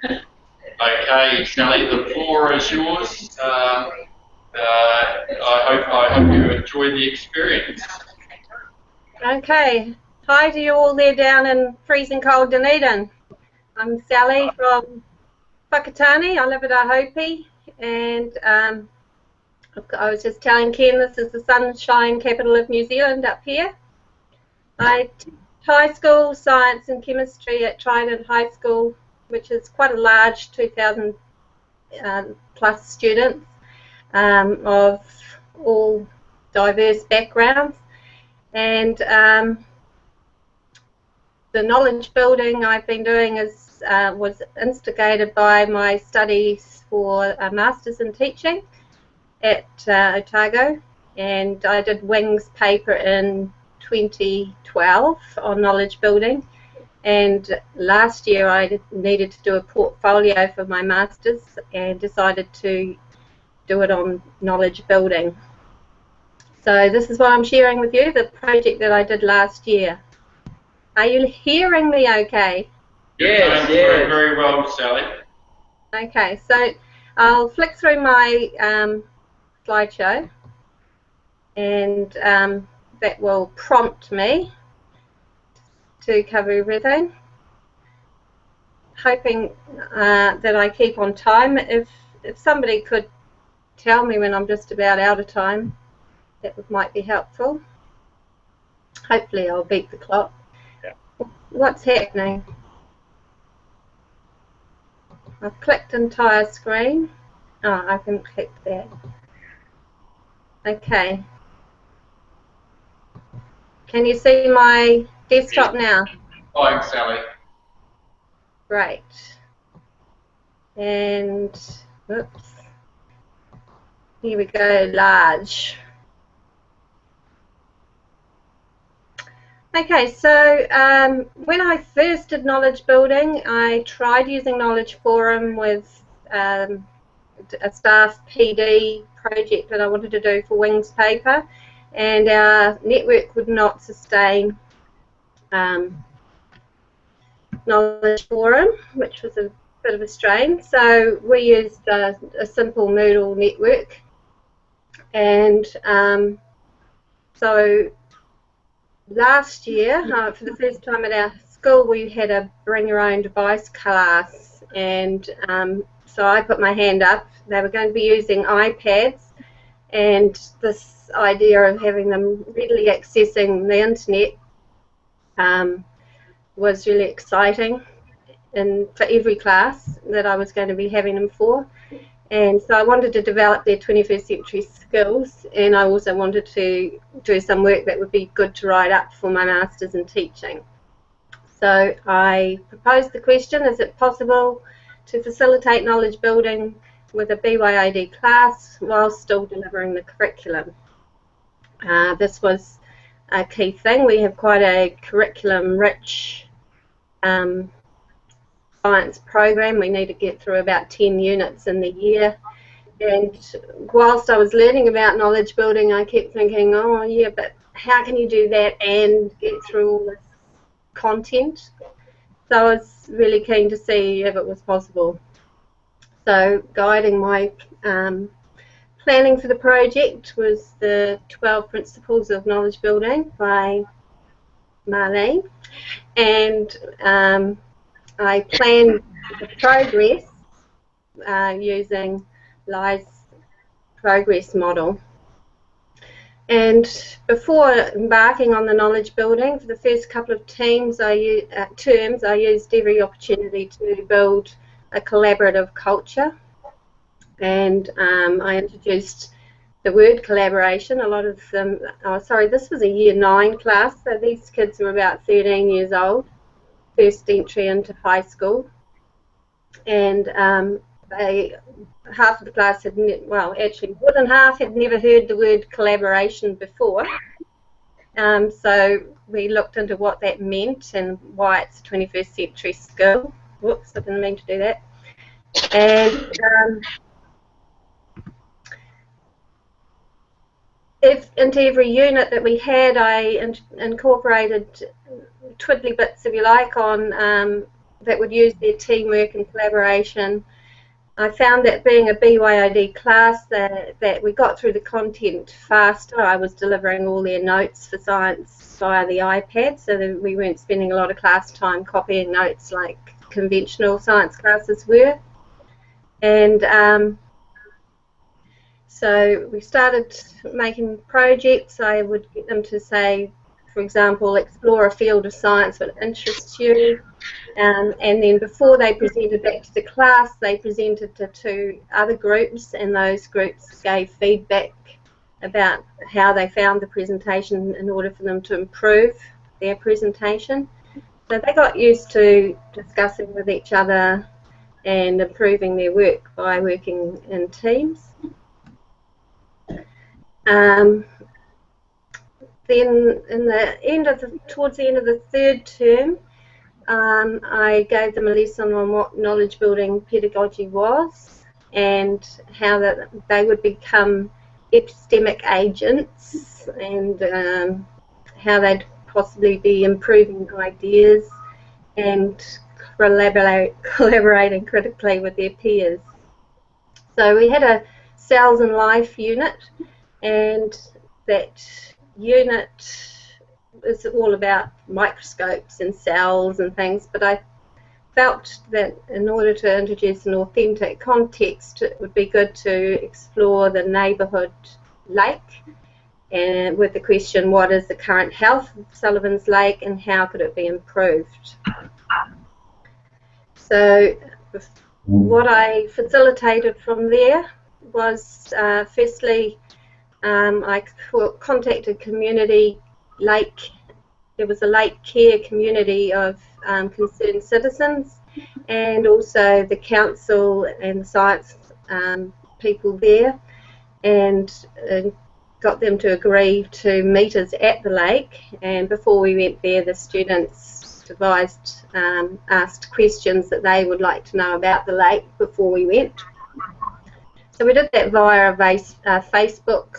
Okay, Sally, the floor is yours. I hope you enjoy the experience. Okay. Hi to you all there down in freezing cold Dunedin. I'm Sally from Whakatane. I live at Ahopi, and I was just telling Ken this is the sunshine capital of New Zealand up here. I teach high school science and chemistry at Trident High School, which is quite a large 2,000 plus students of all diverse backgrounds. And the knowledge building I've been doing was instigated by my studies for a Masters in Teaching at Otago, and I did Wings paper in 2012 on knowledge building, and last year I needed to do a portfolio for my Masters and decided to do it on knowledge building. So this is what I'm sharing with you, the project that I did last year. Are you hearing me okay? Yes, yes. Very well, Sally. Okay, so I'll flick through my slideshow, and that will prompt me to cover everything. Hoping that I keep on time. If somebody could tell me when I'm just about out of time, that might be helpful. Hopefully I'll beat the clock. Yeah. What's happening? I've clicked entire screen. Oh, I can click that. Okay. Can you see my desktop now? Fine, Sally. Great. And, oops. Here we go, large. Okay, so when I first did knowledge building, I tried using Knowledge Forum with a staff PD project that I wanted to do for Wings paper, and our network would not sustain Knowledge Forum, which was a bit of a strain. So we used a simple Moodle network, and so last year, for the first time at our school, we had a bring your own device class, and so I put my hand up. They were going to be using iPads, and this idea of having them readily accessing the internet was really exciting, and for every class that I was going to be having them for. And so I wanted to develop their 21st century skills, and I also wanted to do some work that would be good to write up for my Masters in Teaching. So I proposed the question, is it possible to facilitate knowledge building with a BYOD class while still delivering the curriculum? This was a key thing. We have quite a curriculum-rich science program. We need to get through about 10 units in the year, and whilst I was learning about knowledge building, I kept thinking, oh yeah, but how can you do that and get through all this content? So I was really keen to see if it was possible. So guiding my planning for the project was the 12 Principles of Knowledge Building by Marlene, and I planned the progress using Lai's progress model. And before embarking on the knowledge building, for the first couple of terms, I used every opportunity to build a collaborative culture. And I introduced the word collaboration. A lot of them, oh sorry, this was a year 9 class, so these kids were about 13 years old. First entry into high school, and half of the class had, well, actually more than half had never heard the word collaboration before. So we looked into what that meant and why it's a 21st century skill. Whoops, I didn't mean to do that. And into every unit that we had, I incorporated twiddly bits, if you like, on that would use their teamwork and collaboration. I found that being a BYOD class that we got through the content faster. I was delivering all their notes for science via the iPad, so that we weren't spending a lot of class time copying notes like conventional science classes were. And so we started making projects. I would get them to say, for example, explore a field of science that interests you. And then before they presented back to the class, they presented to 2 other groups, and those groups gave feedback about how they found the presentation in order for them to improve their presentation. So they got used to discussing with each other and improving their work by working in teams. Then towards the end of the 3rd term, I gave them a lesson on what knowledge building pedagogy was and how that they would become epistemic agents, and how they'd possibly be improving ideas and collaborating critically with their peers. So we had a cells and life unit, and that unit is all about microscopes and cells and things, but I felt that in order to introduce an authentic context, it would be good to explore the neighbourhood lake, and with the question, what is the current health of Sullivan's Lake and how could it be improved? So what I facilitated from there was, firstly, I contacted community lake. There was a lake care community of concerned citizens, and also the council and the science people there, and got them to agree to meet us at the lake. And before we went there, the students devised, asked questions that they would like to know about the lake before we went. So we did that via a Facebook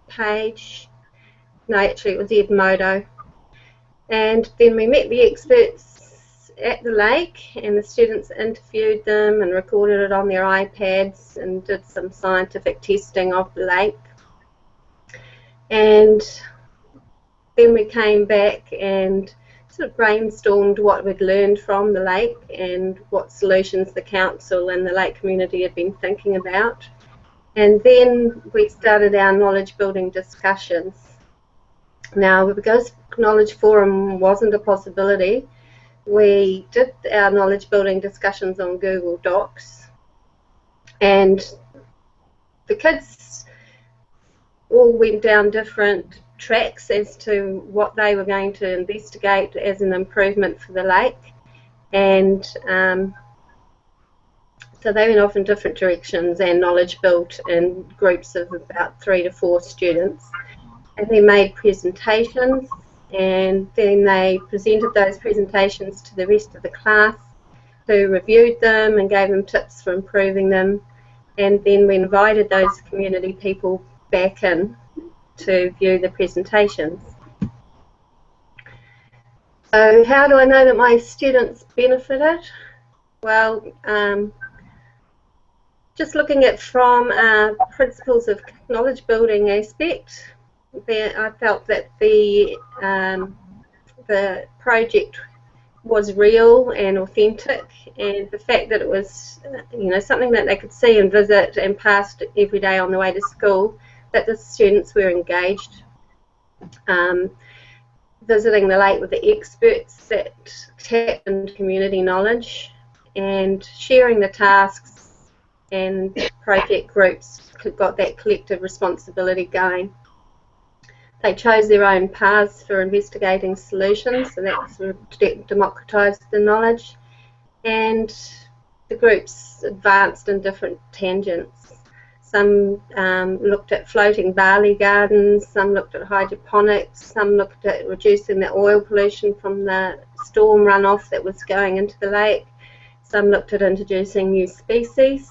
page. No, actually it was Edmodo. And then we met the experts at the lake, and the students interviewed them and recorded it on their iPads and did some scientific testing of the lake. And then we came back and sort of brainstormed what we'd learned from the lake and what solutions the council and the lake community had been thinking about. And then we started our knowledge building discussions. Now, because Knowledge Forum wasn't a possibility, we did our knowledge building discussions on Google Docs, and the kids all went down different tracks as to what they were going to investigate as an improvement for the lake, and so they went off in different directions and knowledge built in groups of about 3 to 4 students. And they made presentations, and then they presented those presentations to the rest of the class, who reviewed them and gave them tips for improving them. And then we invited those community people back in to view the presentations. So how do I know that my students benefited? Well, just looking at from principles of knowledge building aspect, I felt that the project was real and authentic, and the fact that it was, something that they could see and visit and pass every day on the way to school, that the students were engaged. Visiting the lake with the experts that tapped into community knowledge, and sharing the tasks, and project groups got that collective responsibility going. They chose their own paths for investigating solutions, so that sort of democratised the knowledge, and the groups advanced in different tangents. Some looked at floating barley gardens, some looked at hydroponics, some looked at reducing the oil pollution from the storm runoff that was going into the lake, some looked at introducing new species.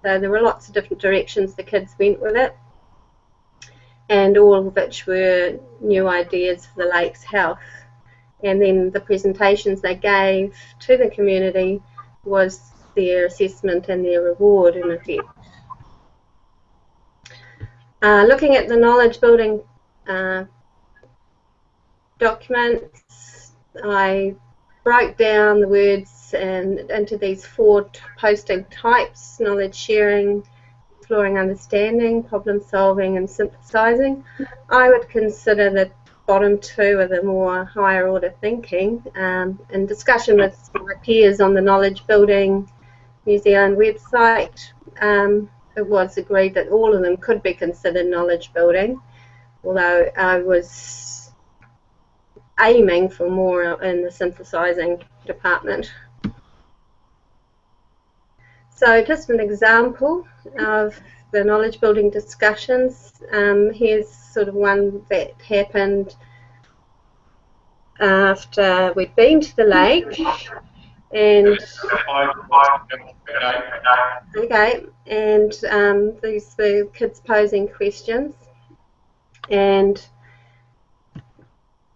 So there were lots of different directions the kids went with it, and all of which were new ideas for the lake's health. and then the presentations they gave to the community was their assessment and their reward in effect. Looking at the knowledge building documents, I broke down the words into these 4 posting types: knowledge sharing, exploring understanding, problem solving, and synthesizing. I would consider the bottom 2 are the more higher order thinking. In discussion with my peers on the knowledge building New Zealand website, it was agreed that all of them could be considered knowledge building, although I was aiming for more in the synthesizing department. So just an example of the knowledge building discussions. Here's sort of one that happened after we'd been to the lake, and these were kids posing questions, and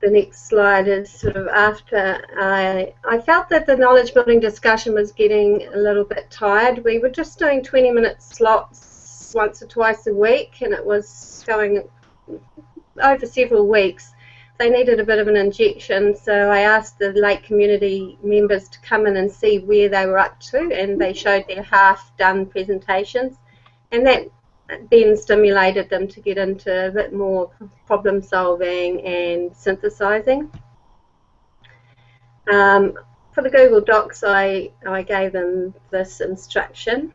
the next slide is sort of after I felt that the knowledge building discussion was getting a little bit tired. We were just doing 20-minute slots once or twice a week, and it was going over several weeks. They needed a bit of an injection, so I asked the lake community members to come in and see where they were up to, and they showed their half-done presentations, and that then stimulated them to get into a bit more problem solving and synthesizing. For the Google Docs, I gave them this instruction,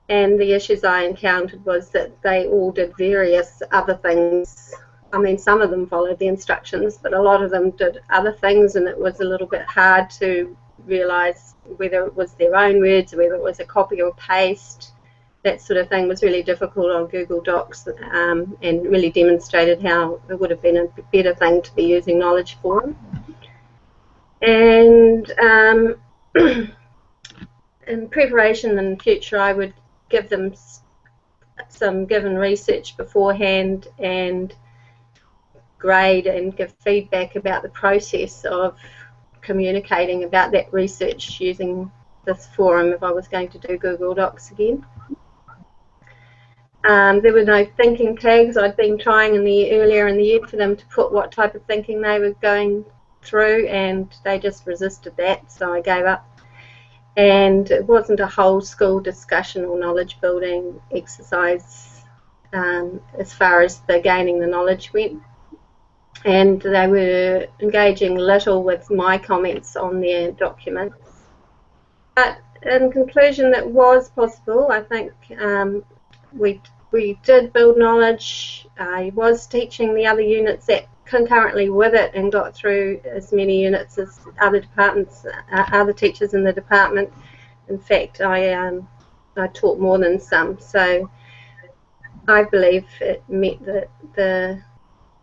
and the issues I encountered was that they all did various other things. I mean, some of them followed the instructions, but a lot of them did other things, and it was a little bit hard to realize whether it was their own words, whether it was a copy or paste. That sort of thing was really difficult on Google Docs, and really demonstrated how it would have been a better thing to be using Knowledge Forum. And in preparation in the future, I would give them some given research beforehand and grade and give feedback about the process of communicating about that research using this forum if I was going to do Google Docs again. There were no thinking tags. I'd been trying earlier in the year for them to put what type of thinking they were going through, and they just resisted that, so I gave up. And it wasn't a whole school discussion or knowledge building exercise as far as the gaining the knowledge went. And they were engaging little with my comments on their documents. But in conclusion, it was possible. I think we did build knowledge. I was teaching the other units that concurrently with it and got through as many units as other departments, other teachers in the department. In fact, I taught more than some. So I believe it met the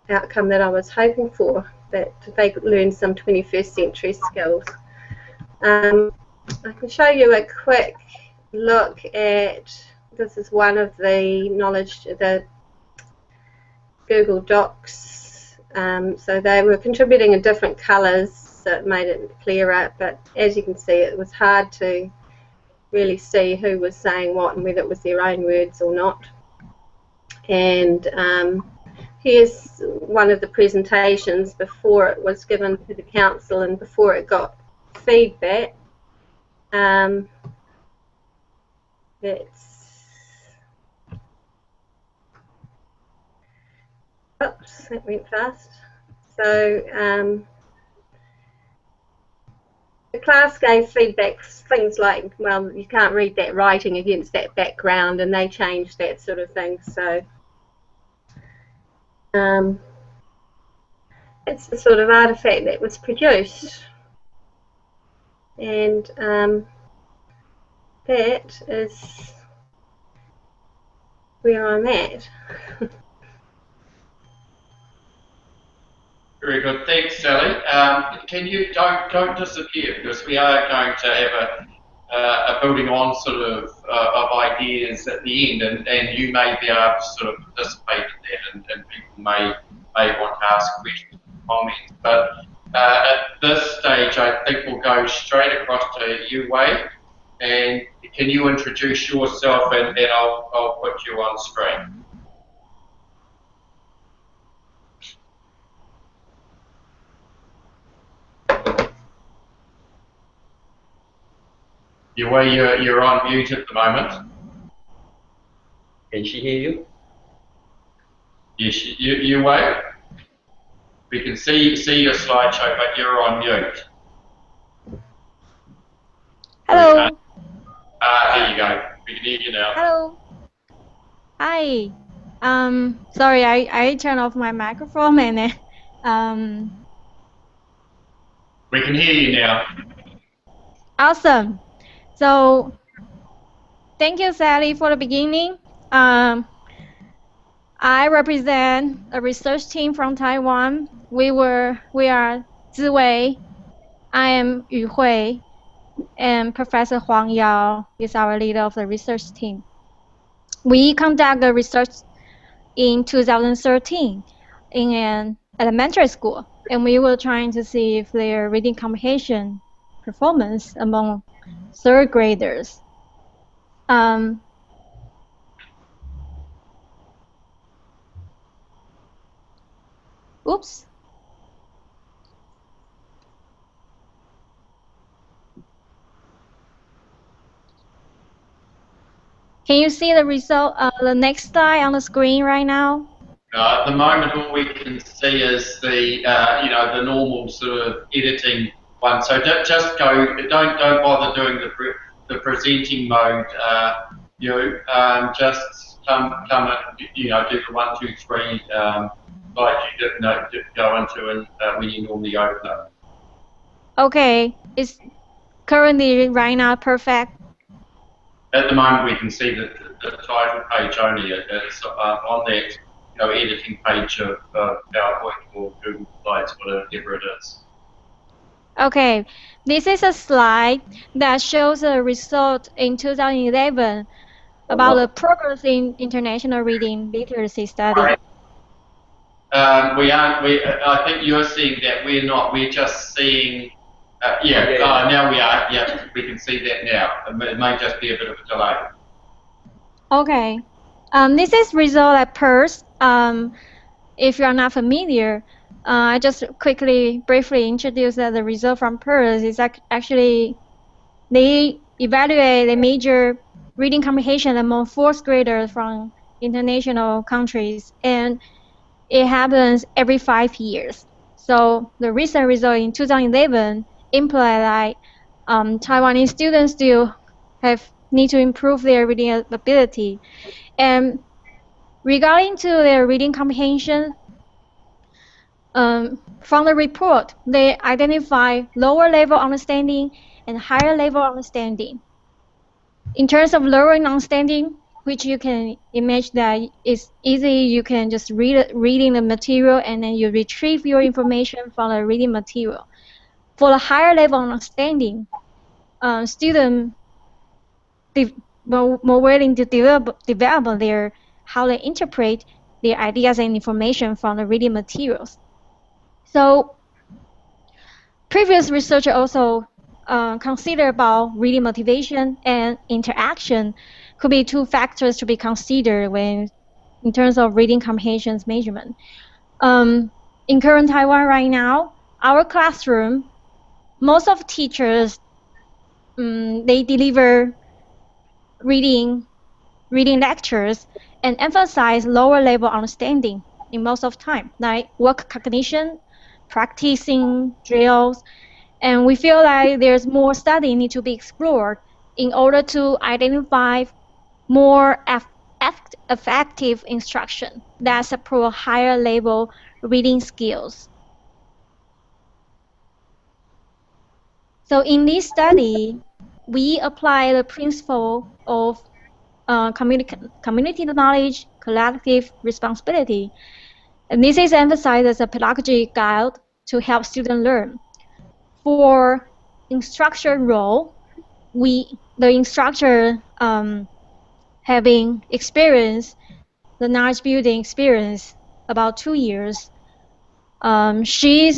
outcome that I was hoping for, that they learned some 21st century skills. I can show you a quick look at, this is one of the the Google Docs. So they were contributing in different colours, so it made it clearer, but as you can see, it was hard to really see who was saying what and whether it was their own words or not. And here's one of the presentations before it was given to the council and before it got feedback. Oops, that went fast. So the class gave feedback, things like, well, you can't read that writing against that background, and they changed that sort of thing. So it's the sort of artifact that was produced, and that is where I'm at. Very good, thanks, Sally. Can you don't disappear, because we are going to have a building on sort of ideas at the end, and you may be able to sort of participate in that, and people may want to ask questions, comments. But At this stage, I think we'll go straight across to you, Wei. And can you introduce yourself, and then I'll put you on screen. Wei, you're on mute at the moment. Can she hear you? Yes, you Wei. We can see your slideshow, but you're on mute. Hello. There you go. We can hear you now. Hello. Hi. Sorry, I turned off my microphone and then, We can hear you now. Awesome. So, thank you, Sally, for the beginning. I represent a research team from Taiwan. We are Ziwei. I am Yu Hui, and Professor Huang Yao is our leader of the research team. We conduct the research in 2013 in an elementary school, and we were trying to see if their reading comprehension performance among third graders. Oops. Can you see the result, the next slide on the screen right now? At the moment, all we can see is the the normal sort of editing one. So just go. Don't bother doing the presenting mode. Just come and do the 1, 2, 3 like you did go into and when you normally open it. Okay, it's currently right now perfect. At the moment, we can see the title page only. It's on that editing page of PowerPoint or Google Slides, whatever it is. Okay, this is a slide that shows the result in 2011 about the progress in international reading literacy study. Right. I think you're seeing that. We're not. We're just seeing. Now we are. Yeah, we can see that now. It may just be a bit of a delay. Okay. This is result at PERS. If you are not familiar, I just briefly introduce that the result from PERS is actually they evaluate the major reading comprehension among fourth graders from international countries, and it happens every 5 years. So the recent result in 2011 imply that Taiwanese students still need to improve their reading ability. And regarding to their reading comprehension, from the report, they identify lower level understanding and higher level understanding. In terms of lower understanding, which you can imagine that it's easy, you can just reading the material and then you retrieve your information from the reading material. For the higher level understanding, students more willing to develop how they interpret their ideas and information from the reading materials. So previous research also consider about reading motivation and interaction could be 2 factors to be considered in terms of reading comprehension measurement. In current Taiwan right now, our classroom, most of teachers, they deliver reading lectures and emphasize lower level understanding in most of time, like work cognition, practicing drills, and we feel like there's more study need to be explored in order to identify more effective instruction that support higher level reading skills. So in this study, we apply the principle of community knowledge, collective responsibility. And this is emphasized as a pedagogy guide to help students learn. For instructor role, the instructor having experience, the knowledge building experience, about 2 years, She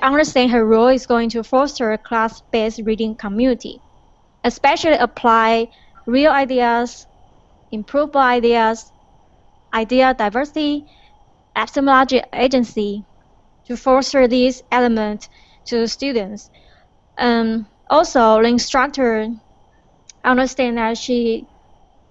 understands her role is going to foster a class-based reading community, especially apply real ideas, improve ideas, idea diversity, epistemology agency to foster these elements to students. Also, the instructor understand that she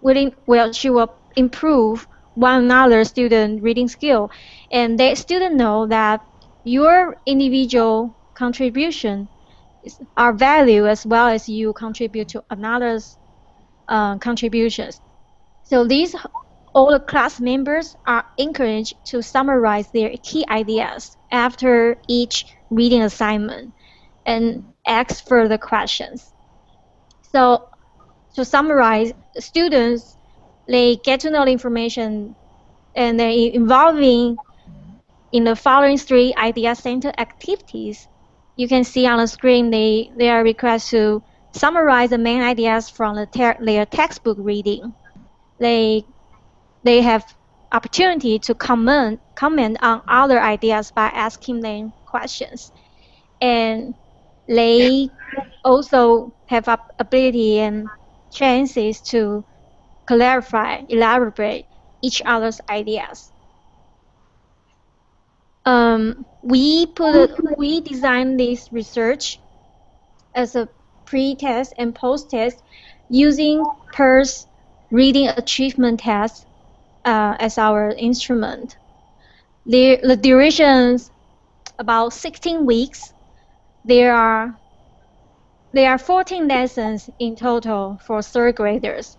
will improve one another student reading skill, and the student know that your individual contribution are valued as well as you contribute to another's contributions. So these all the class members are encouraged to summarize their key ideas after each reading assignment and ask further questions. So to summarize, students, they get to know the information and they're involving in the following 3 idea-centered activities. You can see on the screen they are requested to summarize the main ideas from their textbook reading. They have opportunity to comment on other ideas by asking them questions. And they also have ability and chances to clarify, elaborate each other's ideas. We designed this research as a pre-test and post-test using PERS reading achievement test as our instrument. The durations about 16 weeks. There are 14 lessons in total for 3rd graders.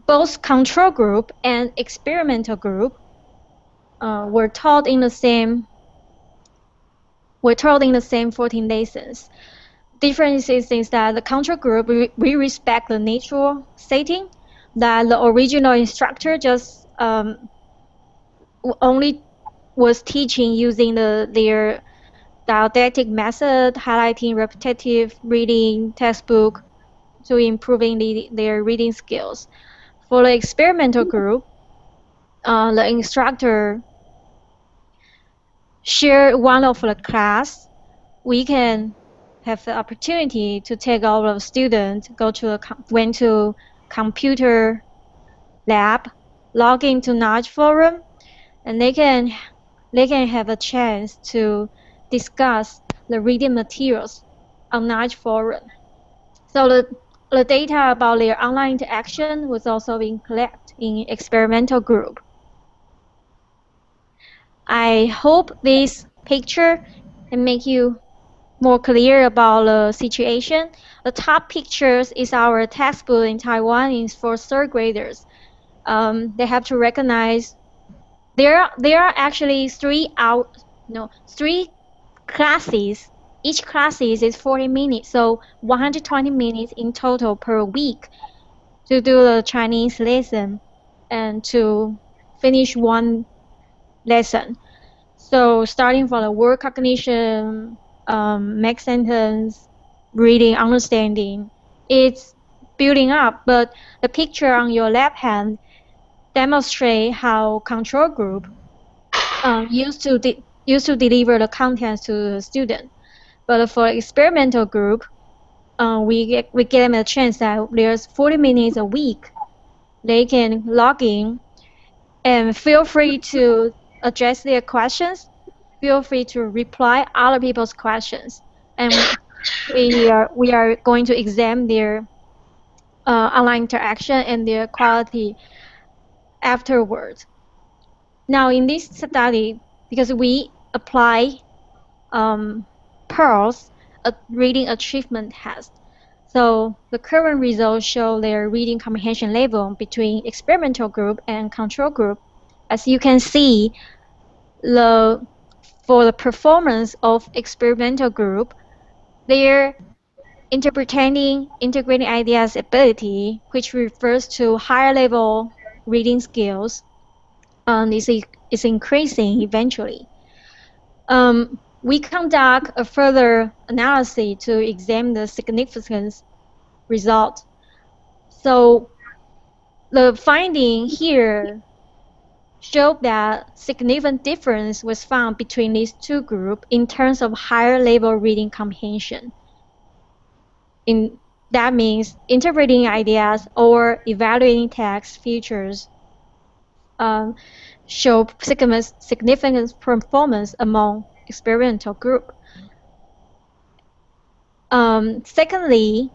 Both control group and experimental group were taught in the same 14 lessons. Differences is that the control group we respect the natural setting, that the original instructor just only was teaching using their didactic method, highlighting repetitive reading textbook to improving their reading skills. For the experimental group, the instructor share one of the class. We can have the opportunity to take all of the students, went to computer lab, log into Knowledge Forum, and they can have a chance to discuss the reading materials on Knowledge Forum. So the data about their online interaction was also being collected in experimental group. I hope this picture can make you more clear about the situation. The top pictures is our textbook in Taiwan is for 3rd graders. They have to recognize there are actually 3 classes. Each class is 40 minutes, so 120 minutes in total per week to do the Chinese lesson and to finish one lesson. So starting from the word cognition, make sentence, reading, understanding, it's building up. But the picture on your left hand demonstrate how control group used to deliver the contents to the student. But for experimental group, we give them a chance that there's 40 minutes a week. They can log in and feel free to address their questions. Feel free to reply other people's questions. And we are going to examine their online interaction and their quality afterwards. Now in this study, because we apply PEARLS, a reading achievement test. So the current results show their reading comprehension level between experimental group and control group. As you can see, for the performance of experimental group, their integrating ideas ability, which refers to higher level reading skills, is increasing eventually. We conduct a further analysis to examine the significance result. So the finding here showed that significant difference was found between these two groups in terms of higher level reading comprehension. That means interpreting ideas or evaluating text features show significant performance among experimental group. Secondly,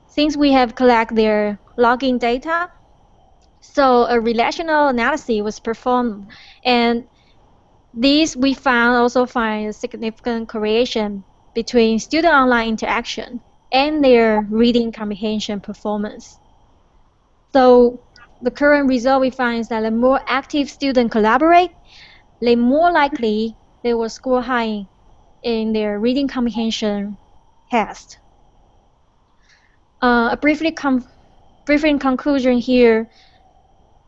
since we have collected their login data, so a relational analysis was performed, and these we also find a significant correlation between student online interaction and their reading comprehension performance. So the current result we find is that the more active students collaborate, the more likely they will score high in their reading comprehension test. Brief in conclusion here,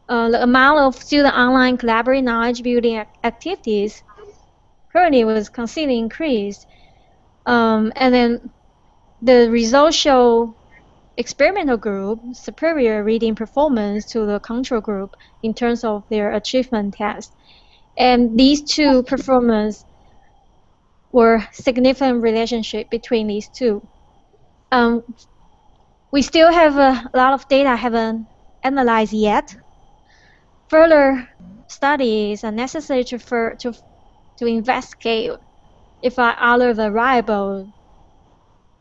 the amount of student online collaborative knowledge building activities currently was constantly increased. And then the results show experimental group superior reading performance to the control group in terms of their achievement test. And these two performance were significant relationship between these two. We still have a lot of data I haven't analyzed yet. Further studies are necessary to investigate if are other variables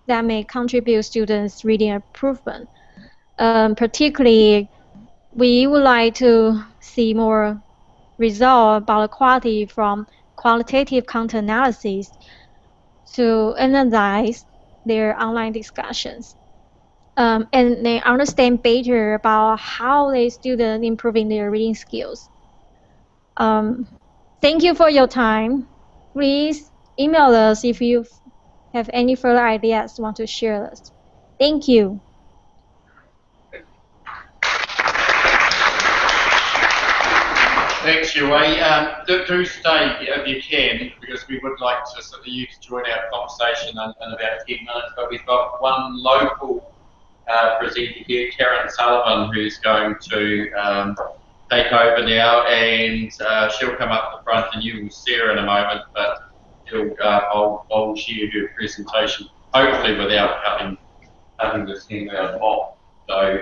that may contribute students' reading improvement. Particularly, we would like to see more results about the quality from qualitative content analysis to analyze their online discussions. And they understand better about how the students improving their reading skills. Thank you for your time. Please email us if you have any further ideas you want to share with us. Thank you. Thanks, Yue. Do stay if you can, because we would like to sort of you to join our conversation in about 10 minutes. But we've got one local presenter here, Caron Sullivan, who's going to take over now, and she'll come up the front, and you will see her in a moment. But I'll share her presentation, hopefully without cutting this handout off. So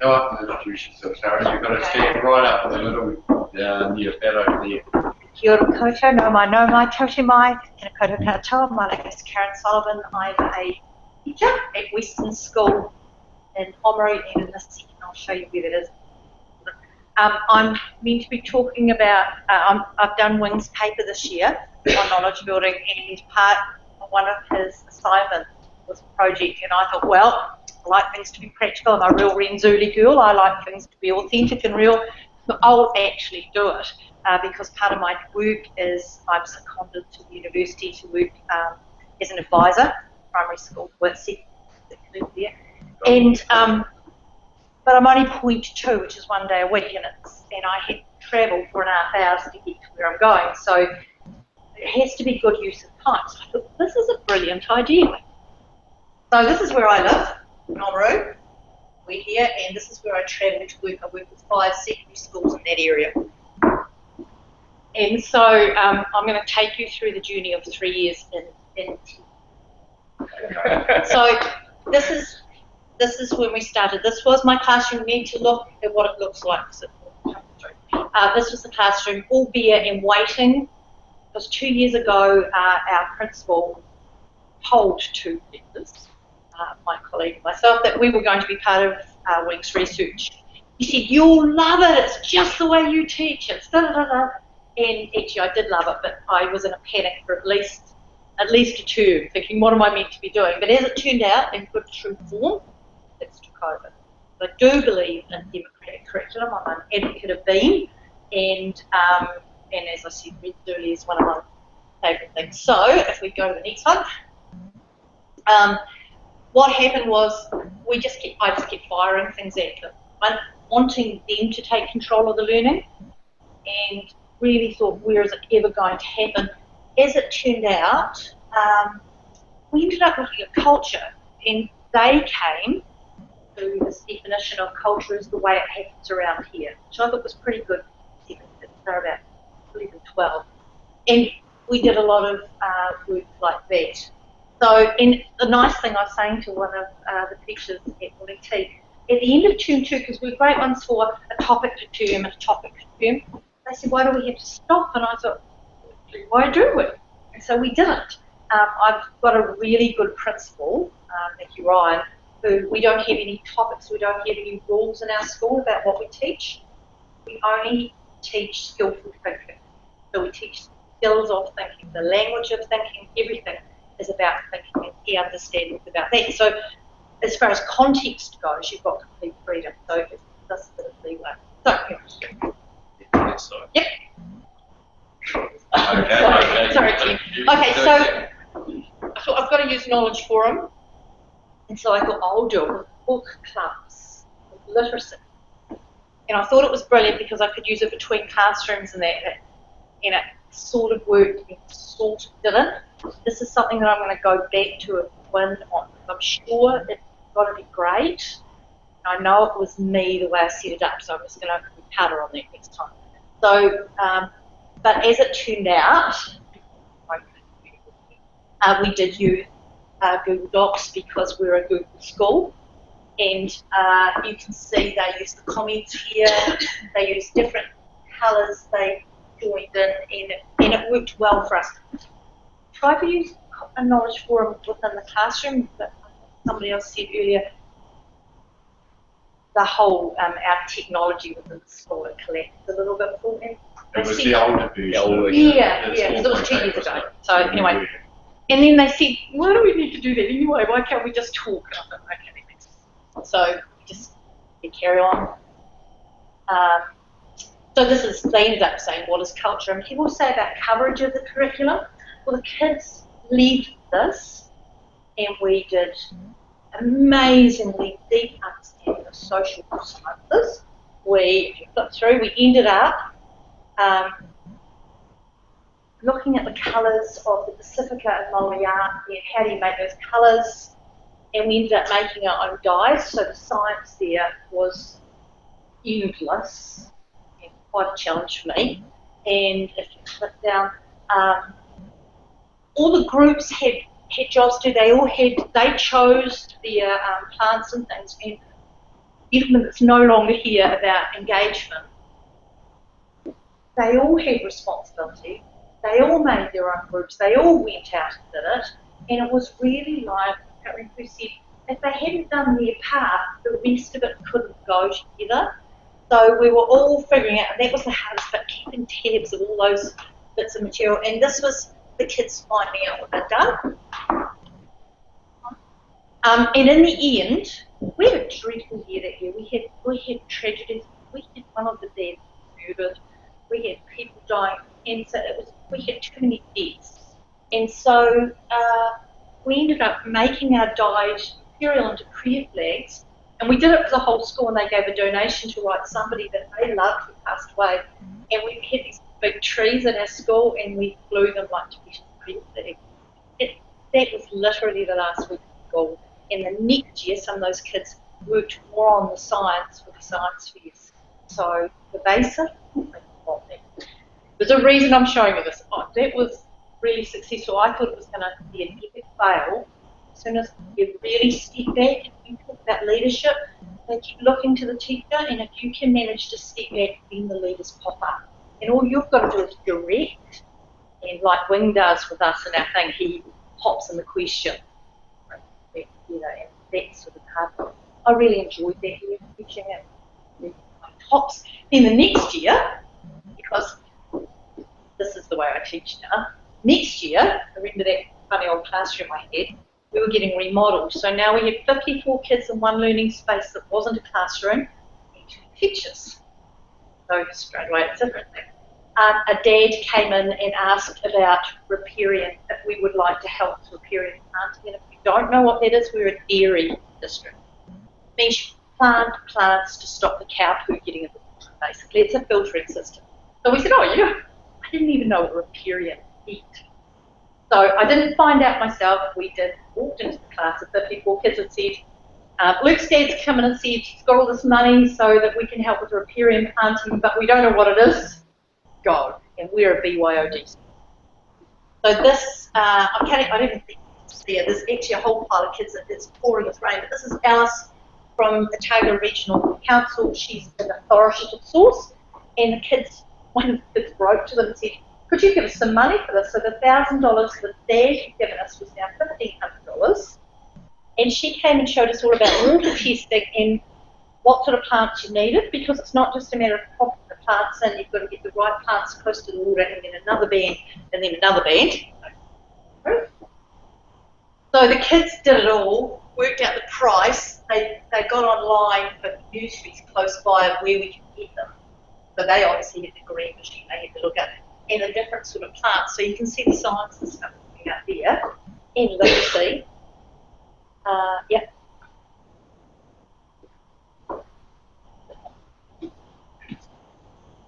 go up and introduce yourself, Sharon. You've got to stand right up in the middle, near that over there. Kia ora koutou, no mai tauti mai, tēnā koutou katoa. My name is Caron Sullivan. I'm a teacher at Western School in Oamaru, and in this second I'll show you where that is. I'm meant to be talking about, I've done Wing's paper this year on knowledge building, and part of one of his assignments was a project, and I thought, well, I like things to be practical. I'm a real Renzulli girl. I like things to be authentic and real. So I'll actually do it because part of my work is I'm seconded to the university to work as an advisor, primary school, there. And but I'm only 0.2, which is 1 day a week, and I had to travel 4.5 hours to get to where I'm going. So it has to be good use of time. So I thought, this is a brilliant idea. So this is where I live, in Oamaru. We're here, and this is where I travel to work. I work with 5 secondary schools in that area. And so I'm going to take you through the journey of 3 years in So this is when we started. This was my classroom. You need to look at what it looks like. This was the classroom, all bare and waiting. Because 2 years ago, our principal told 2 members, my colleague and myself, that we were going to be part of Wing's research. He said, "You'll love it. It's just the way you teach. It's da da da da." And actually, I did love it, but I was in a panic for at least a term, thinking, what am I meant to be doing? But as it turned out, in good true form, it's took over. I do believe in democratic curriculum. I'm an advocate of being, and as I said, Renzulli is one of my favourite things. So if we go to the next one, what happened was I just kept firing things at them, wanting them to take control of the learning, and really thought, where is it ever going to happen? As it turned out, we ended up looking at culture, and they came to this definition of culture as the way it happens around here, which I thought was pretty good. they're about 11, 12. And we did a lot of work like that. So, and the nice thing I was saying to one of the teachers at LET, at the end of term 2, because we're great ones for a topic to term and a topic to term, they said, why do we have to stop? And I thought, why do we? And so we didn't. I've got a really good principal, thank you, Ryan, who we don't have any topics, we don't have any rules in our school about what we teach. We only teach skillful thinking. So we teach skills of thinking, the language of thinking, everything is about thinking, and he understands about that. So as far as context goes, you've got complete freedom. So it's just a bit of leeway. So, yeah. Yep. Okay. Sorry, Tim. Okay, so I thought I've got to use knowledge forum, and so I thought I'll do it with book clubs, with literacy. And I thought it was brilliant because I could use it between classrooms and that, and it sort of worked and sort of didn't. This is something that I'm going to go back to a win on. I'm sure it's got to be great. I know it was me the way I set it up, so I'm just going to be harder on that next time. So, but as it turned out, we did use Google Docs because we're a Google school, and you can see they use the comments here, they use different colours they joined in, and it worked well for us. Try to use a knowledge forum within the classroom, but somebody else said earlier, the whole our technology within the school it collapsed a little bit for me. It was the older version. Yeah, because it was 2 years ago. So anyway, and then they said, why do we need to do that anyway? Why can't we just talk? And I thought, okay, that makes sense. So just carry on. So this is, they ended up saying, what is culture? And people say about coverage of the curriculum. Well, the kids led this, and we did amazingly deep understanding of social sciences. We got through, we ended up looking at the colours of the Pacifica and Maori art and how do you make those colours, and we ended up making our own dyes, so the science there was endless and quite a challenge for me. And if you click down, all the groups had jobs to do, they chose their plants and things, and the gentleman that's no longer here about engagement, they all had responsibility. They all made their own groups. They all went out and did it. And it was really like, I can't remember who said, if they hadn't done their part, the rest of it couldn't go together. So we were all figuring out, and that was the hardest bit, keeping tabs of all those bits of material. And this was the kids finding out what they'd done. And in the end, we had a dreadful year that year. We had tragedies. We had one of the dads murdered. We had people dying, and so we had too many deaths. And so we ended up making our dyed material into prayer flags, and we did it for the whole school, and they gave a donation to like somebody that they loved who passed away. And we had these big trees in our school, and we flew them like to be prayer flags. That was literally the last week of school. And the next year, some of those kids worked more on the science with the science fairs. So the basic, there's a reason I'm showing you this. Oh, that was really successful. I thought it was going to be an epic fail. As soon as you really step back and you talk about leadership, they keep looking to the teacher, and if you can manage to step back, then the leaders pop up. And all you've got to do is direct, and like Wing does with us in our thing, he pops in the question. You know, and that's sort of hard. I really enjoyed that year teaching it. Tops. Then the next year, because this is the way I teach now, next year, I remember that funny old classroom I had, we were getting remodeled. So now we had 54 kids in one learning space that wasn't a classroom, and 2 teachers. So straight away it's a different thing. A dad came in and asked about riparian, if we would like to help with riparian planting. And if you don't know what that is, we're a dairy district. It means you plant plants to stop the cow poo getting in the water, basically. It's a filtering system. So we said, oh yeah, I didn't even know what riparian meant. So I didn't find out myself. We walked into the class of 54 kids and said, Luke's dad's come in and said he's got all this money so that we can help with riparian planting, but we don't know what it is. go, and we're a BYOD. So this, I don't even think you can see it. There's actually a whole pile of kids that it's pouring its rain. But this is Alice from Otago Regional Council. She's an authoritative source, and the kids, one of the kids wrote to them and said, could you give us some money for this? So the $1,000 that Dad had given us was now $1,500. And she came and showed us all about water testing and what sort of plants you needed, because it's not just a matter of popping the plants in, you've got to get the right plants close to the water, and then another band, and then another band. So the kids did it all, worked out the price, they got online for nurseries close by of where we could get them. So they obviously had the green machine they had to look at, and a different sort of plants. So you can see the signs and stuff coming out there, and literacy. Yeah.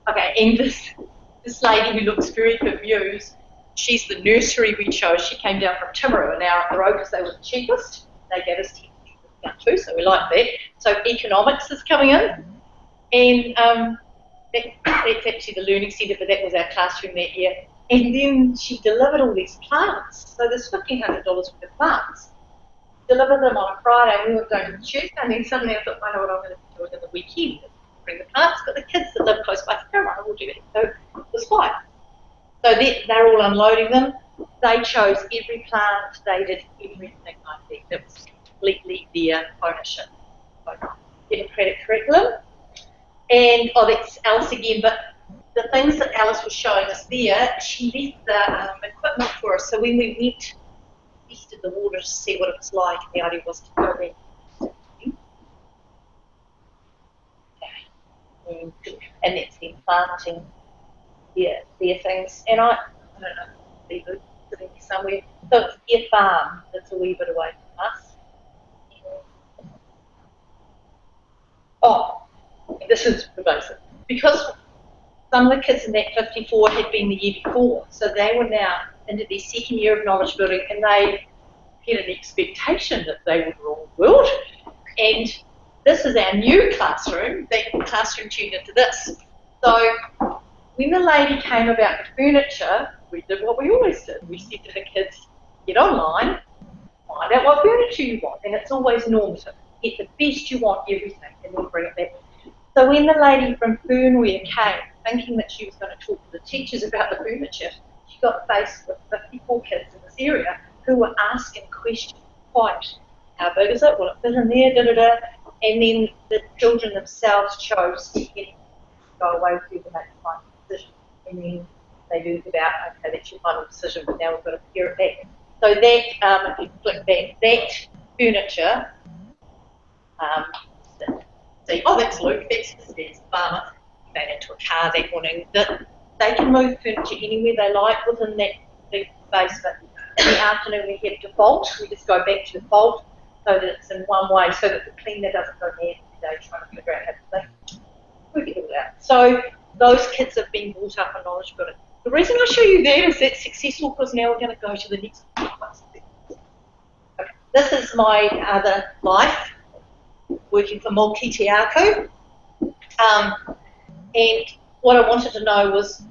Okay, and this lady who looks very confused, she's the nursery we chose. She came down from Timaru, an hour up the road, because they were the cheapest. They gave us 10% discount too, so we like that. So economics is coming in, and that's actually the learning centre, but that was our classroom that year. And then she delivered all these plants. So there's $1,500 worth of plants. Delivered them on a Friday, and we were going to the Tuesday, and then suddenly I thought, I know what I'm going to do in the weekend. Bring the plants, but the kids that live close by Caron will do it. So it was fine. So they're all unloading them. They chose every plant. They did everything like that. It was completely their ownership. Democratic curriculum. And, that's Alice again, but the things that Alice was showing us there, she left the equipment for us. So when we went, tested the water to see what it was like, the idea was to go there. And that's them planting their things. And I don't know, people sitting there somewhere. So it's their farm that's a wee bit away from us. Oh, this is pervasive. Because some of the kids in that 54 had been the year before, so they were now into their second year of knowledge building, and they had an expectation that they would rule the world. And this is our new classroom. That classroom tuned into this. So when the lady came about the furniture, we did what we always did. We said to the kids, get online, find out what furniture you want. And it's always normative. Get the best you want, everything, and we'll bring it back. So when the lady from Fernware came, thinking that she was going to talk to the teachers about the furniture, she got faced with 54 kids in this area who were asking questions quite, how big is it? Will it fit in there? Da, da, da. And then the children themselves chose to go away with you to make the final decision. And then they moved about, okay, that's your final decision, but now we've got to hear it back. So that, if you click back, that furniture, see, oh, that's Luke, that's the farmer, he made it into a car that morning. They can move furniture anywhere they like within that big space, but in the afternoon we have default, we just go back to default, so that it's in one way, so that the cleaner doesn't go mad every day trying to figure out how to think. Work it all out. So those kids have been brought up in knowledge building. The reason I show you that is that's successful because now we're going to go to the next one. Okay. This is my other life, working for Mulki Te Ako. And what I wanted to know was,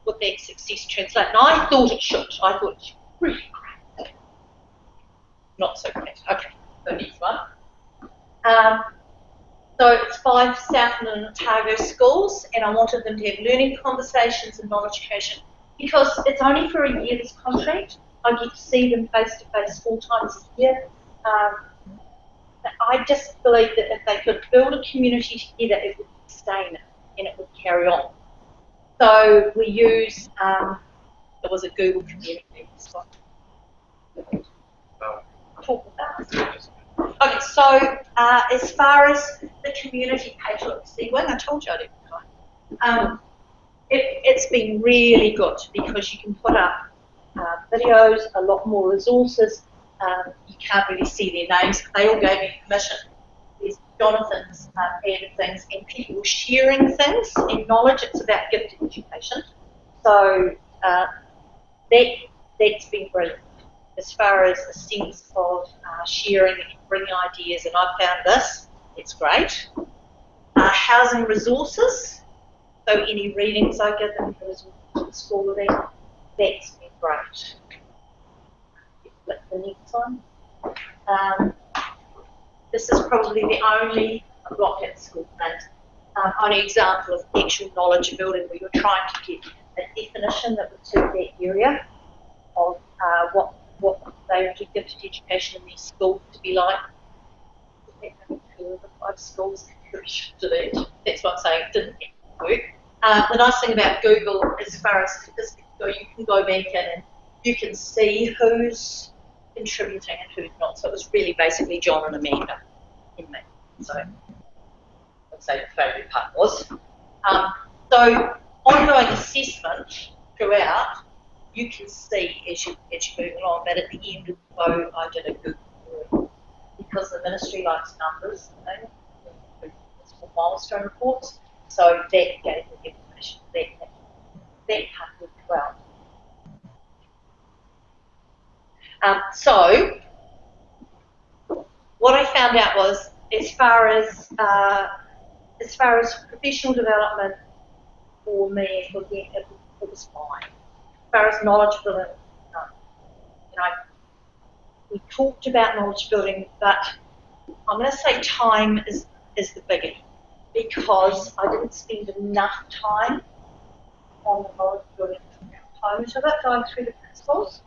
would that success translate? And I thought it should. I thought it should really great. Not so great. Okay. The next one. So it's 5 Southland and Otago schools, and I wanted them to have learning conversations and knowledge creation because it's only for a year, this contract. I get to see them face to face 4 times a year. I just believe that if they could build a community together, it would sustain it and it would carry on. So we use, it was a Google community spot. Okay, so as far as the community page, look, see, when I told you I didn't, it's been really good because you can put up videos, a lot more resources. You can't really see their names, but they all gave me permission. There's Jonathan's added things, and people sharing things and knowledge. It's about gifted education. So that's been brilliant. As far as a sense of sharing and bringing ideas, and I found this, it's great. Housing resources, So any readings I give them as a school event, that's been great. Flip the next one. This is probably the only, I've got at school plans, only example of actual knowledge building where you're trying to get a definition that would suit that area of what they would do gifted education in their school to be like. Five schools to that. That's what I'm saying, it didn't work. The nice thing about Google, as far as statistics go, you can go back in and you can see who's contributing and who's not. So it was really basically John and Amanda in me. So I'd say the favourite part was. So ongoing assessment throughout, you can see as you move along, but at the end of the go, I did a Google because the ministry likes numbers, small milestone reports, so that gave me information that part worked well. So what I found out was, as far as professional development for me, for them, it was fine. As far as knowledge building, we talked about knowledge building, but I'm going to say time is the biggie, because I didn't spend enough time on the knowledge building component of it, going through the principles,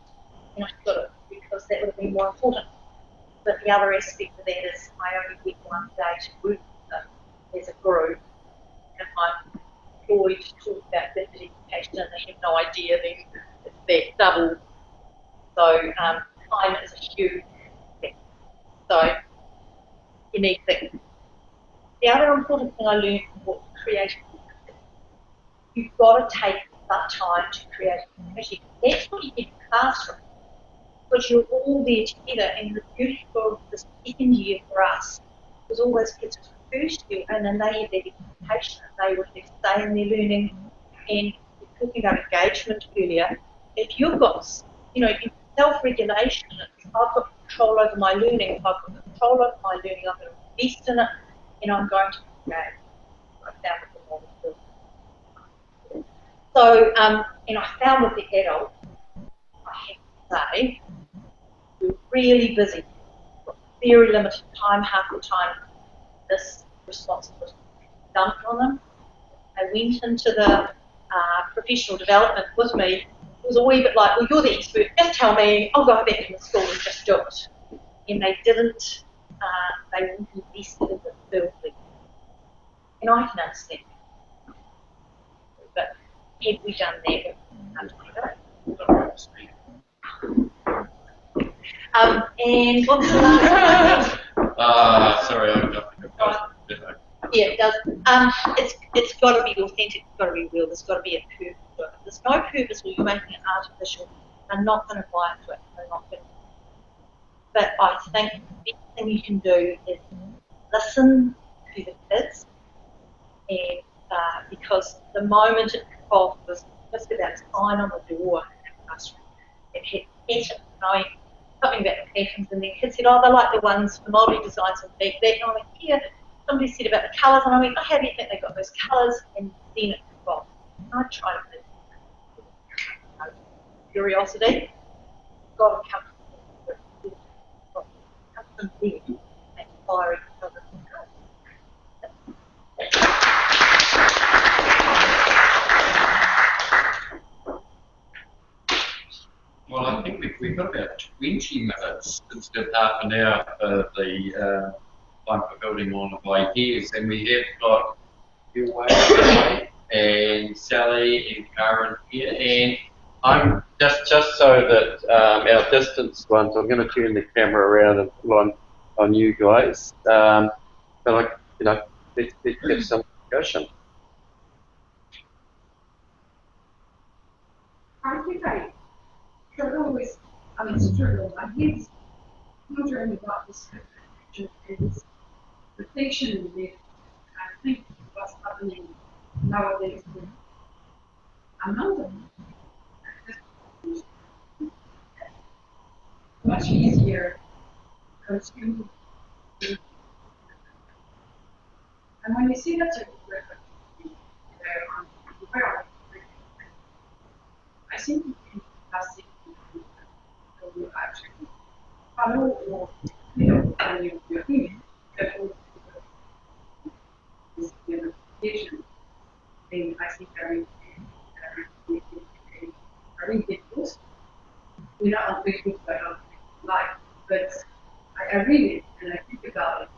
and I got it because that would have been more important. But the other aspect of that is I only get one day to work with them as a group, and I'm employed to talk about gifted education, and they have no idea then it's that double. So time is a huge thing. So you need that. The other important thing I learned was creative. You've got to take that time to create a community. That's what you get in the classroom, because you're all there together. And the beauty of the second year for us was always kids from the first year, and then they had their education, and they would stay in their learning. And we're talking about engagement earlier. If you've got, self-regulation, I've got control over my learning. If I've got control over my learning, I'm going to invest in it, and I'm going to engage. So, I found with the adult, I have to say, we're really busy. We've got very limited time, half the time this responsibility is dumped on them. They went into the professional development with me. It was a wee bit like, well, you're the expert, just tell me, I'll go back in the school and just do it. And they didn't, they weren't invested in the building. And I can understand that. But had we done that, and what's the last one? Sorry, I think I've got it. Yeah, it does. It's got to be authentic. It's got to be real. There's got to be a purpose to it. If there's no purpose where you're making it artificial, they're not going to buy into it. They're not going to. But I think the best thing you can do is listen to the kids, and because the moment it kicked off was just about a sign on the door in the classroom. It had patterns, something about the patterns, and then kids said, oh, they like the ones, the multi-designs and that. And I went, yeah. Somebody said about the colours, and I went, how do you think they got those colours? And then it kicked off. I tried to curiosity. Got to come from there and fire each other. Well, I think we've got about 20 minutes instead of half an hour for the time for building on of ideas, and we have got BYOD and Sally and Caron here, and I'm just so that our distance ones, I'm going to turn the camera around and pull on you guys, but let's get some discussion. I think I struggle with, I guess, wondering about this is reflection and depth. I think what's happening nowadays is another much easier to consume. And when you see that type of record, I think it can pass it to actually follow or value of your image that will this identification. Then I think very difficult. We're not on Facebook, but on live. But I read it and I think about it.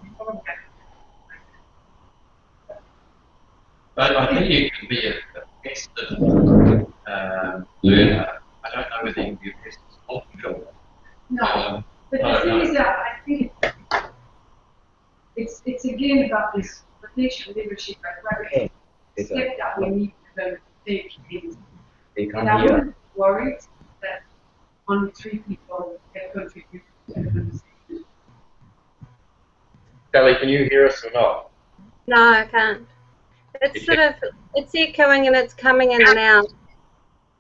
But I think you can be a vested learner. I don't know whether you can be a vested scholar. No, but the thing is that I think it's again about this potential leadership and step that we need to take in. And I wouldn't worry that only 3 people can contribute to the conversation. Sally, can you hear us or not? No, I can't. It's sort of, it's echoing and it's coming in and out.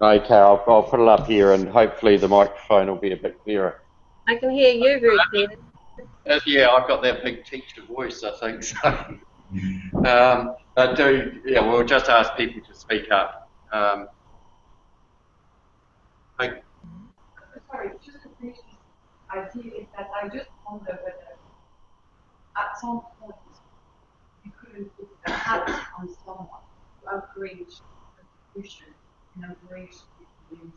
Okay, I'll put it up here and hopefully the microphone will be a bit clearer. I can hear you very clearly. Yeah, I've got that big teacher voice, I think so. We'll just ask people to speak up. Sorry, just to finish this idea is that I just wonder whether at some point you couldn't put a hat on someone to encourage contribution and encourage people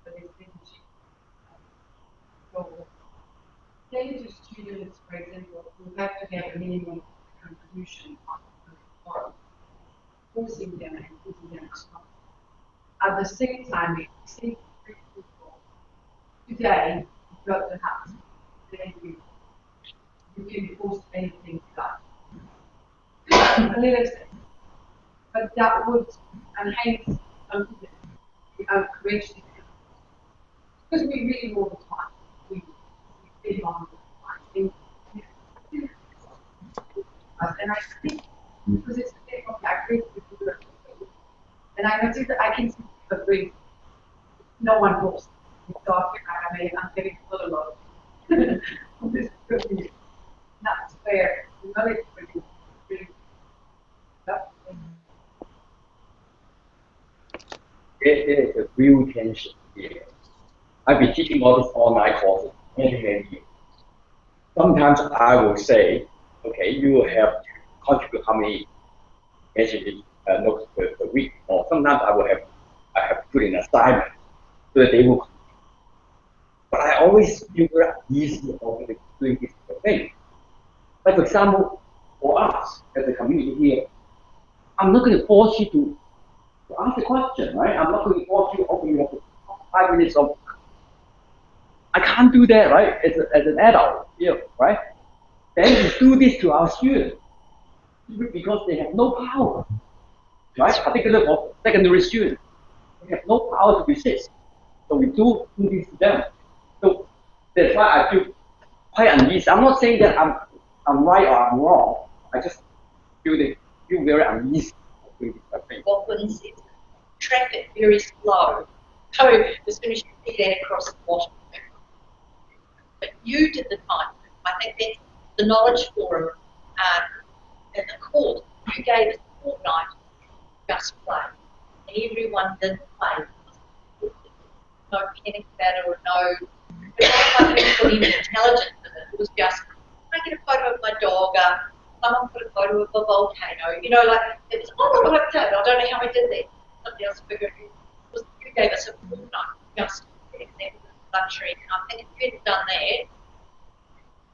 for this leadership. So, say to students, for example, who have to get a minimum contribution on the forum, forcing them and putting them responsible. At the same time, if you say 3 people, today, you've got the hat, then you can post anything you like. A little bit. But that would enhance confidence, encourage the because we really all the time. We big on the time. And I think because it's a thing of agree with you, and I noticed that I can agree. No one posts. I'm getting a little low. This could be not fair. Knowledge for you. There is a real tension here. I've been teaching all these online courses many years. Sometimes I will say, okay, you will have to contribute how many messages notes per week, or sometimes I have to put in an assignment so that they will complete. But I always feel very easy about doing this thing. Like for example, for us as a community here, I'm not going to force you to ask a question, right? I'm not going to force you, okay, you have to 5 minutes of. I can't do that, right? As an adult, right? Then we do this to our students because they have no power, right? Particularly for secondary students, they have no power to resist. So we do this to them. So that's why I feel quite uneasy. I'm not saying that I'm right or I'm wrong. I just feel very uneasy doing this thing. Lachlan said, track it very slow. So as soon as you see that across the bottom. But you did the time. I think that's the knowledge forum in the court. You gave us a fortnight to just play. And everyone didn't play. No panic about it or no. It wasn't like put any intelligence in it. It was just, I get a photo of my dog, someone put a photo of a volcano, you know, like, it was, oh, look, I did. I don't know how I did that. Somebody else figured it was, you gave us a fortnight just getting that luxury. And I think if you had done that,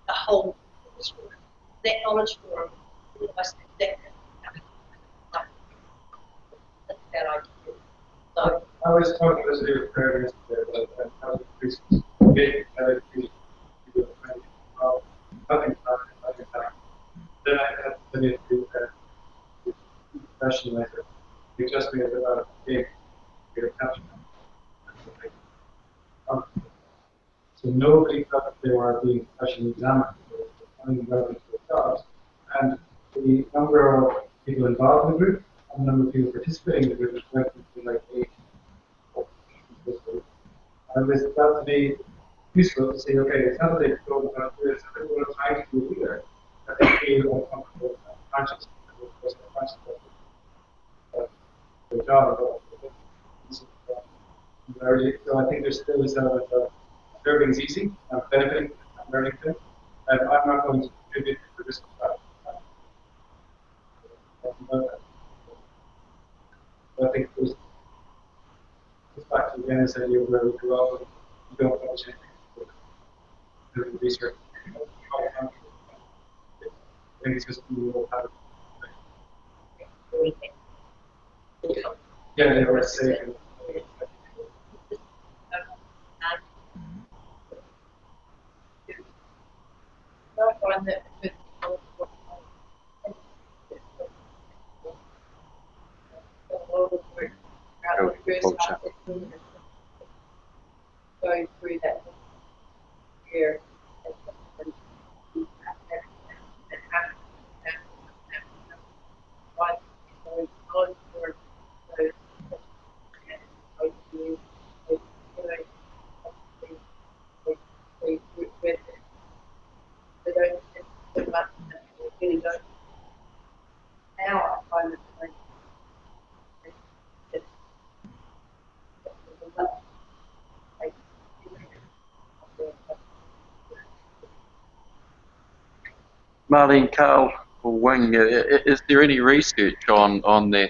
the whole forum, that knowledge forum, almost exactly that's that idea. So, I was talking to the parents yesterday about how to increase getting nothing. Then I had to do that discussion later. You just made about a big caption. So nobody thought that they were being specially examined for coming relevant to their jobs. And the number of people involved in the group and the number of people participating in the group went to like 8. And this felt to be useful to say, okay, it's not that they don't want to do it, it's that they want to try to do it either. That they feel uncomfortable and conscious of their job. early, so I think there's still this element of learning is easy, I'm benefiting, I'm learning things, and I'm not going to contribute to the risk of that. So I think there's back to the NS idea where we grew up, you don't publish anything, doing research. I think it's just we will have it. Yeah, they were safe. One that going through that year. Now I find it Marlene, Carl, or Wing, is there any research on the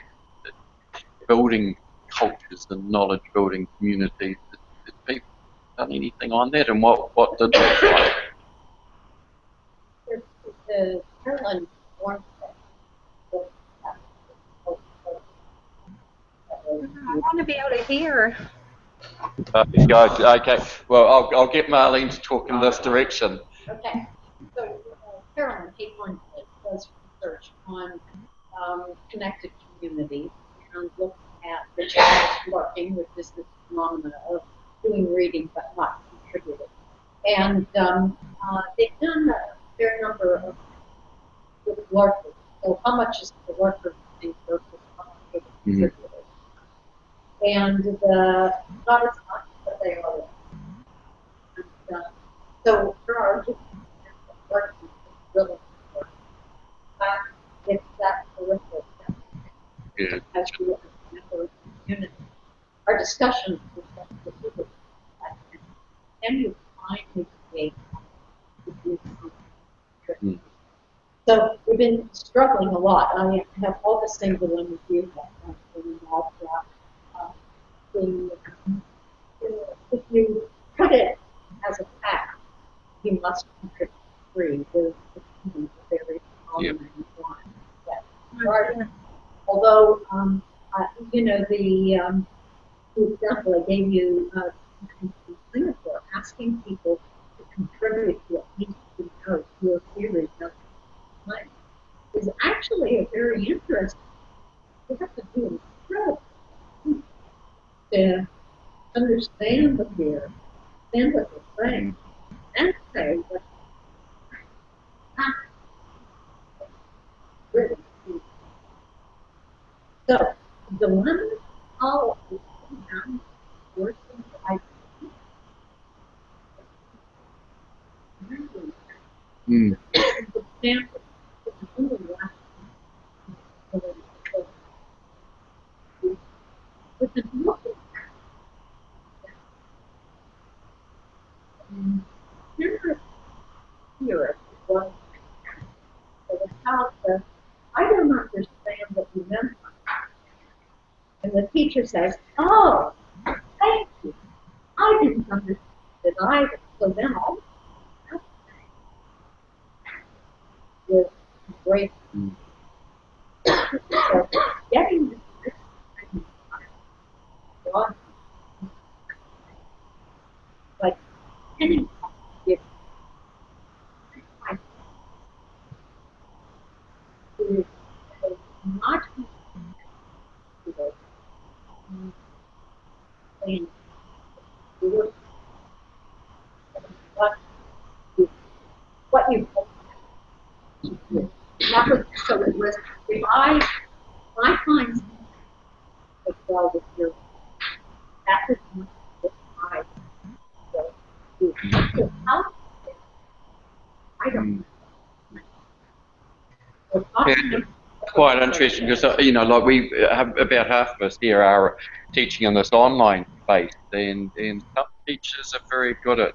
building cultures and knowledge building communities? Has people done anything on that, and what did it look like? the Caron warmth. I want to be able to hear. Okay, well, I'll get Marlene to talk in this direction. Okay, so Caron does research on connected communities and looks at the challenge lurking, which is this phenomenon of doing reading but not contributing. And they've done a fair number of lurkers. So how much is the lurker being versus how much is the contributor? And not as much, but they are. And, so there are just working really important. It's that peripheral as we as a member of the community. Our discussion is specific. Can you finally create So we've been struggling a lot. I have all the same dilemmas you have. If you put it as a fact, you must contribute free. There's a very common one. Although, you know, the example I gave you in Singapore, asking people to contribute to what needs to be known to a theory of life is actually a very interesting. You have to do incredible to understand the fear, understand what they're saying, and say what really. So the one all working I really the example is only last with the looking here was the house says, I don't understand what you meant. And the teacher says, oh, thank you. I didn't understand it either. So then all with great so getting this like any is not what you that was so it was if I find something as well with your that is what I do. So how I don't Quite interesting because, you know, like we have about half of us here are teaching on this online based, and some teachers are very good at,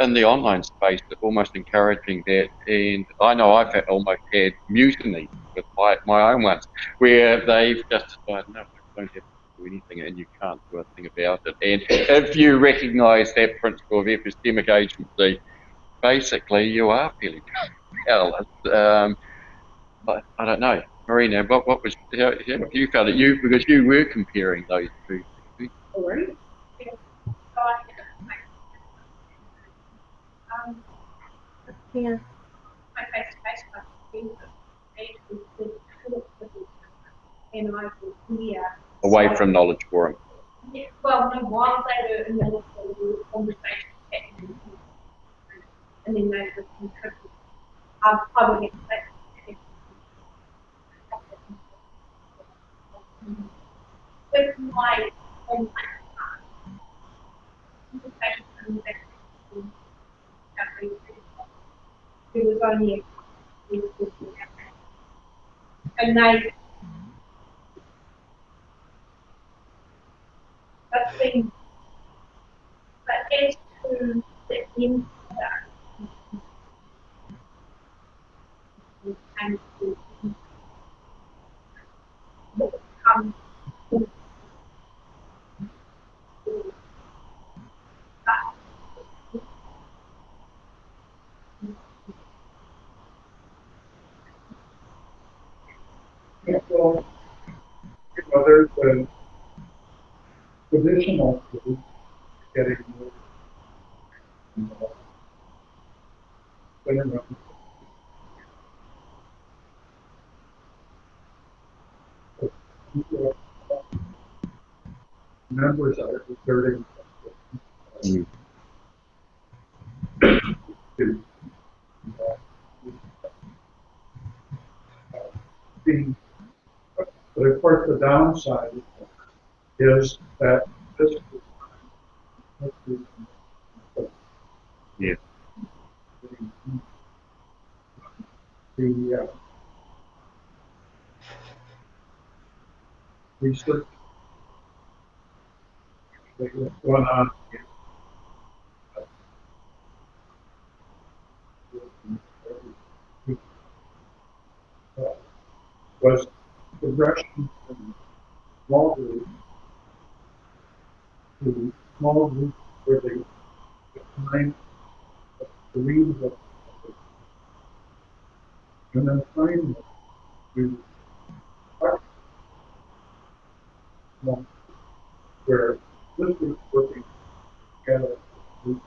in the online space, at almost encouraging that. And I know I've almost had mutiny with my own ones, where they've just decided, no, I don't have to do anything, and you can't do a thing about it. And if you recognise that principle of epistemic agency, basically you are feeling powerless. But I don't know, Marina, what was how have you felt it? Because you were comparing those two things. Already? Yeah. My face-to-face and I was clear. Away from knowledge forum. Yeah, well, no, while they were in the conversation happening, and then they were contributing. I would expect with my online conversation coming back to there was only a and they that's been but as to the impact and to what comes Yeah, well, there's an additional to getting more involved. Members are exerting but of course the downside is that this Yeah. The research that was going on was progression from small groups to small groups where they define the reason of and then finally to where this is working together with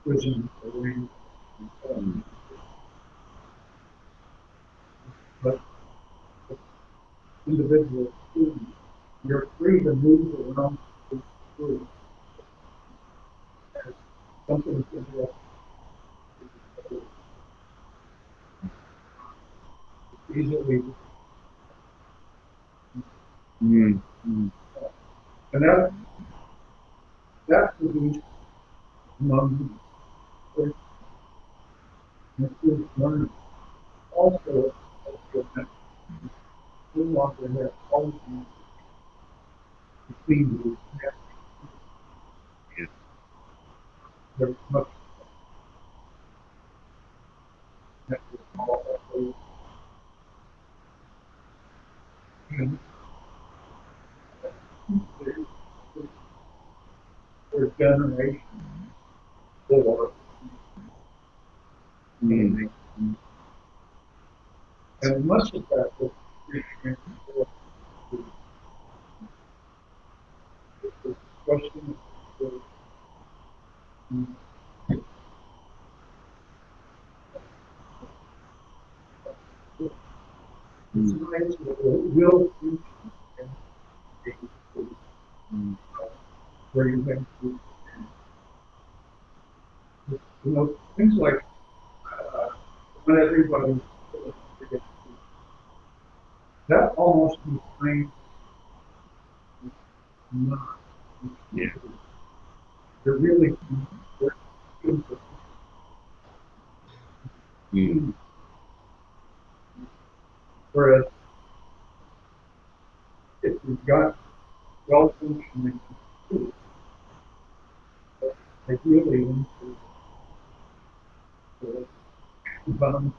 prison arrangement. But individual students, you're free to move around the school. Something to easily and that produced among improved learning. Also, no longer have all these between groups. There's much and for generations for and much of that was the question will where you have to, things like when everybody that almost becomes not. Yeah. They're really whereas if you you've got well-functioning schools, but ideally into the environment.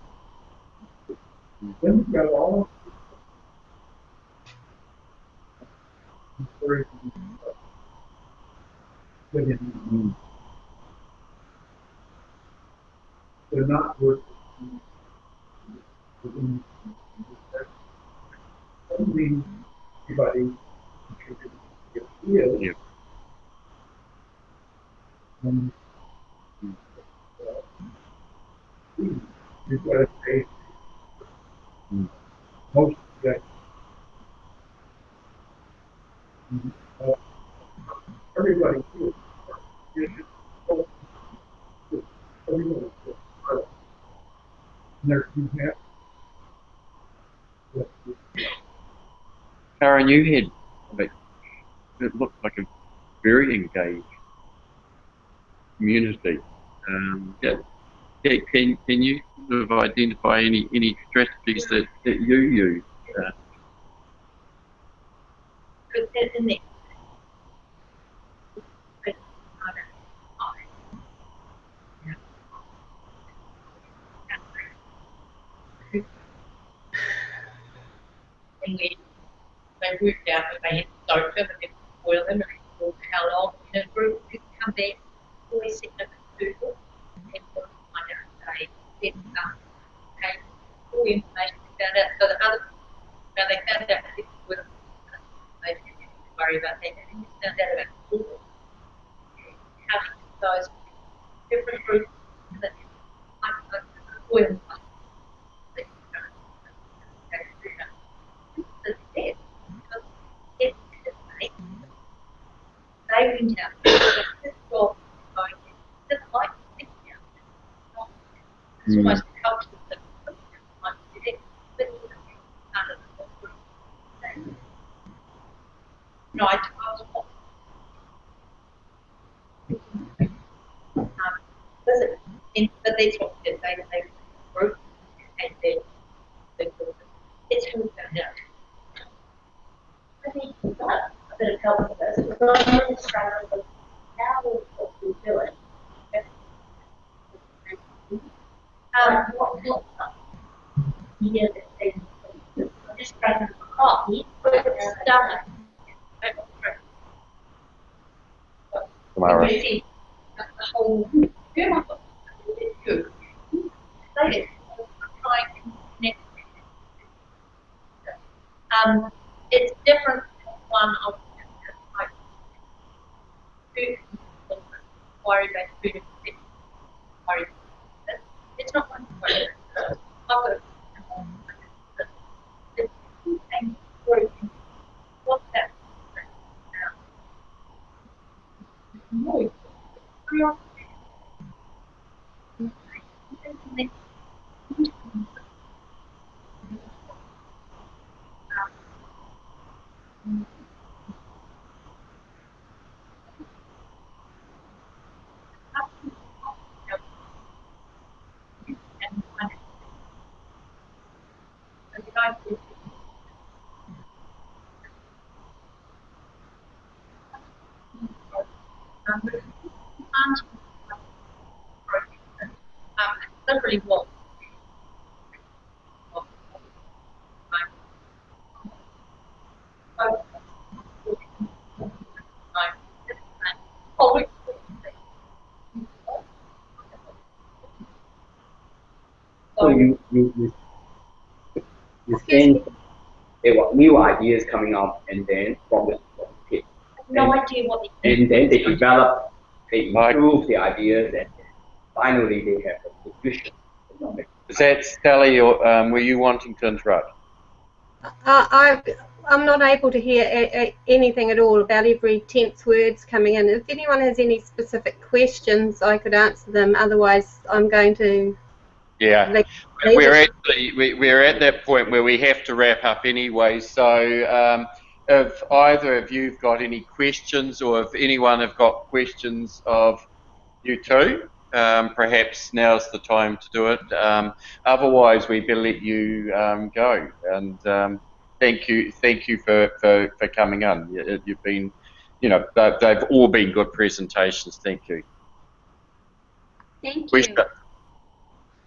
Then you've got all of encouraging within. They're not working within. Only everybody contributing to the idea. And you've got to say most of that. Everybody feels everybody feels part. And there's you have. Caron, you had, it looked like a very engaged community. Yeah. Can you sort of identify any strategies that you use? And they worked out that they had to soak them and then boil them and for how long. And a group could come back, always set up a Google and find out they set up all the information they found out. So the other, now they found out that people were, they didn't have to worry about that. They just found out about Google. How to use those different groups that oil. They went out. This job going in. Didn't like to think about it. It's almost a culture that might do that. But part of the group. No, I was visit. But that's what they did. They group and then it's who found out. I think we got a bit of help with this. We're not really struggling with how we do it. What yeah, I'm just trying to copy. Start. Tomorrow. The whole good. Trying to connect. It's different from one of like food worry about food worry. It's not one worry. I've got it's and broken. What's that? Noise. Literally what? So you think there were new ideas coming up, and then from the pit. No idea what and then they develop, they improve the ideas, and finally they have a solution. Is that Sally, or were you wanting to interrupt? I'm not able to hear anything at all about every 10th words coming in. If anyone has any specific questions, I could answer them. Otherwise, I'm going to. Yeah, we're at that point where we have to wrap up anyway. So if either of you've got any questions, or if anyone have got questions of you two, perhaps now's the time to do it. Otherwise, we better let you go. And thank you for coming on. You've been, you know, they've all been good presentations. Thank you. Thank you.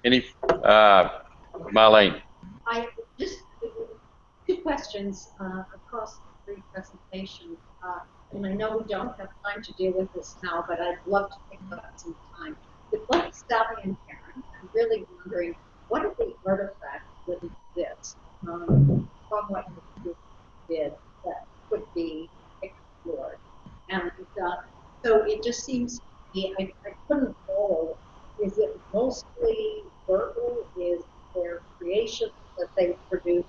Any, Marlene? I just two questions across the three presentations, and I know we don't have time to deal with this now, but I'd love to take up some time. With both Sally and Caron, I'm really wondering what are the artifacts that exist from what you did that could be explored, and so it just seems to me I couldn't follow. Is it mostly verbal? Is there creation that they produce?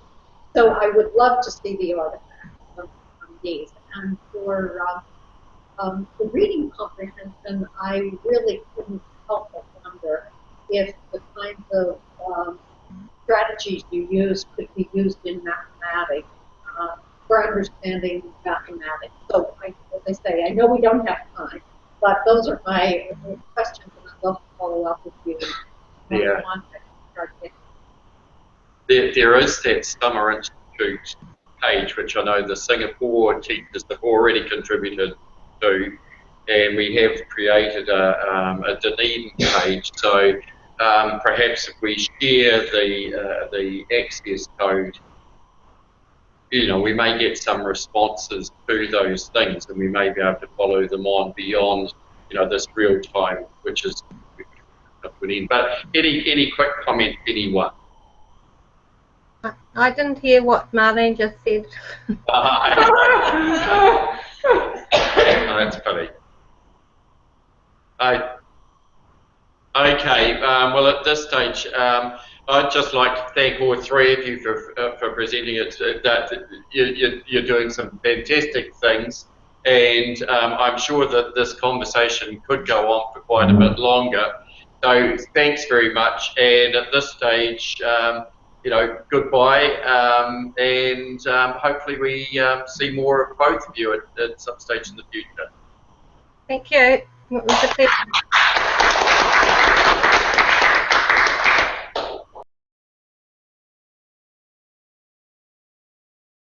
So I would love to see the artifacts from these. And for the reading comprehension, I really couldn't help but wonder if the kinds of strategies you use could be used in mathematics for understanding mathematics. So, as I say, I know we don't have time, but those are my questions, and I'd love to follow up with you. Yeah. There is that Summer Institute page, which I know the Singapore teachers have already contributed to, and we have created a Dunedin page. So perhaps if we share the access code, you know, we may get some responses to those things, and we may be able to follow them on beyond, you know, this real time, which is put in. But any quick comment, anyone? I didn't hear what Marlene just said. Oh, that's funny. Okay, well at this stage, I'd just like to thank all three of you for presenting it. That you're doing some fantastic things, and I'm sure that this conversation could go on for quite a bit longer. So thanks very much, and at this stage, you know, goodbye, and hopefully we see more of both of you at some stage in the future. Thank you. It was a pleasure.